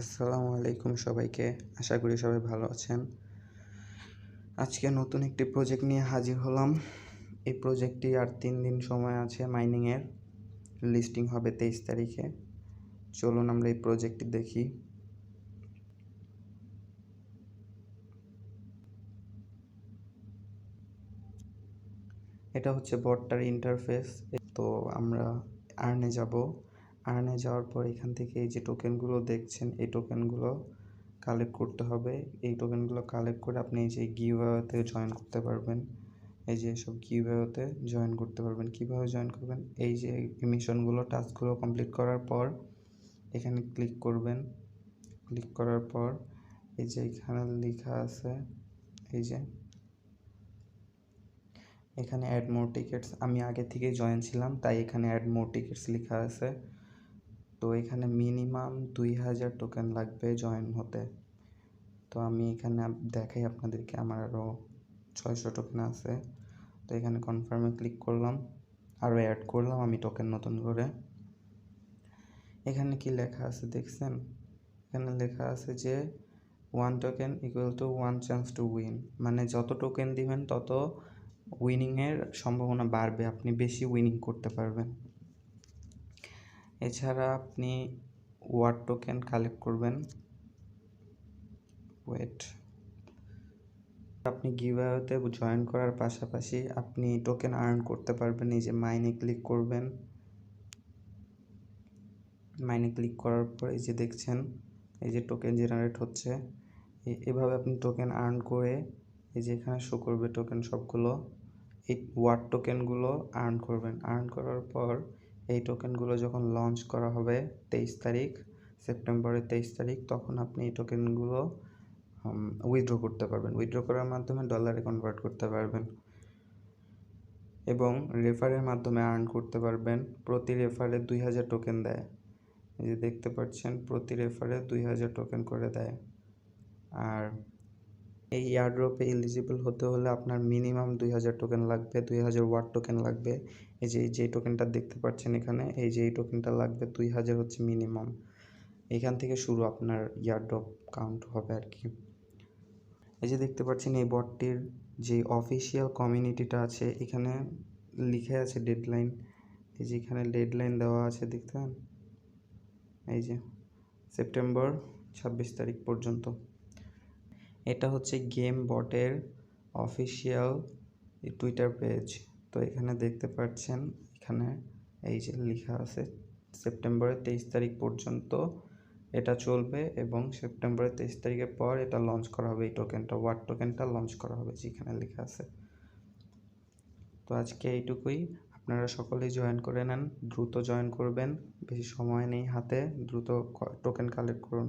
আসসালামু আলাইকুম সবাইকে। আশা করি সবাই ভালো আছেন। আজকে নতুন একটি প্রজেক্ট নিয়ে হাজির হলাম। এই প্রজেক্টটি আর 3 দিন সময় আছে মাইনিংয়ের। লিস্টিং হবে 23 তারিখে। চলুন আমরা এই প্রজেক্টটি দেখি। এটা হচ্ছে বটটার ইন্টারফেস। তো আমরা আর্নে যাব। আর্নে যাওয়ার পর এখান থেকে এই যে টোকেনগুলো দেখছেন, এই টোকেনগুলো কালেক্ট করতে হবে। এই টোকেনগুলো কালেক্ট করে আপনি এই যে গিভঅ্যাওয়েতে জয়েন করতে পারবেন। এই যে সব গিভঅ্যাওয়েতে জয়েন করতে পারবেন। কীভাবে জয়েন করবেন? এই যে মিশনগুলো, টাস্কগুলো কমপ্লিট করার পর এখানে ক্লিক করবেন। ক্লিক করার পর এই যে এখানে লেখা আছে, এই যে এখানে অ্যাড মোর টিকেটস। আমি আগে থেকেই জয়েন ছিলাম, তাই এখানে অ্যাড মোর টিকেটস লেখা আছে। তো এখানে মিনিমাম 2000 টোকেন লাগবে জয়েন হতে। তো আমি এখানে দেখাই আপনাদেরকে, আমার আরও 600 টোকেন আছে। তো এখানে কনফার্মে ক্লিক করলাম, আরও অ্যাড করলাম আমি টোকেন নতুন করে। এখানে কি লেখা আছে দেখছেন? এখানে লেখা আছে যে 1 token equal to 1 chance to win. মানে যত টোকেন দিবেন তত উইনিংয়ের সম্ভাবনা বাড়বে, আপনি বেশি উইনিং করতে পারবেন। এছাড়া আপনি ওয়ার্ড টোকেন কালেক্ট করবেন। আপনি গিভঅ্যাওয়েতে জয়েন করার পাশাপাশি আপনি টোকেন আর্ন করতে পারবেন। এই যে মাইনে ক্লিক করবেন। মাইনে ক্লিক করার পর এই যে দেখছেন, এই যে টোকেন জেনারেট হচ্ছে। এভাবে আপনি টোকেন আর্ন করে এই যে এখানে শো করবে টোকেন সবগুলো। এই ওয়ার্ড টোকেনগুলো আর্ন করবেন। আর্ন করার পর এই টোকেনগুলো যখন লঞ্চ করা হবে 23 তারিখ, সেপ্টেম্বরের 23 তারিখ, তখন আপনি এই টোকেনগুলো উইথড্র করতে পারবেন। উইথড্র করার মাধ্যমে ডলারে কনভার্ট করতে পারবেন এবং রেফারের মাধ্যমে আর্ন করতে পারবেন। প্রতি রেফারে 2000 টোকেন দেয়। এই যে দেখতে পাচ্ছেন, প্রতি রেফারে 2000 টোকেন করে দেয়। আর এই এয়ারড্রপে এলিজিবল হতে হলে আপনার মিনিমাম 2000 টোকেন লাগবে, 2000 ওয়ার্ড টোকেন লাগবে। এই যে টোকেনটা দেখতে পাচ্ছেন এখানে, এই যে এই টোকেনটা লাগবে 2000 হচ্ছে মিনিমাম। এখান থেকে শুরু আপনার এয়ারড্রপ কাউন্ট হবে আর কি। এই যে দেখতে পাচ্ছেন এই বটটির যে অফিসিয়াল কমিউনিটিটা আছে, এখানে লিখে আছে ডেডলাইন। এই যে এখানে ডেডলাইন দেওয়া আছে, দেখতেন? এই যে সেপ্টেম্বর 26 তারিখ পর্যন্ত। এটা হচ্ছে গেম বটের অফিসিয়াল টুইটার পেজ। তো এখানে দেখতে পাচ্ছেন, এখানে এই যে লেখা আছে সেপ্টেম্বরের 23 তারিখ পর্যন্ত এটা চলবে এবং সেপ্টেম্বরের 23 তারিখের পর এটা লঞ্চ করা হবে। এই টোকেনটা, ওয়ার্ড টোকেনটা লঞ্চ করা হবে, যেখানে লেখা আছে। তো আজকে এইটুকুই। আপনারা সকলেই জয়েন করে নেন, দ্রুত জয়েন করবেন, বেশি সময় নেই হাতে, দ্রুত টোকেন কালেক্ট করুন।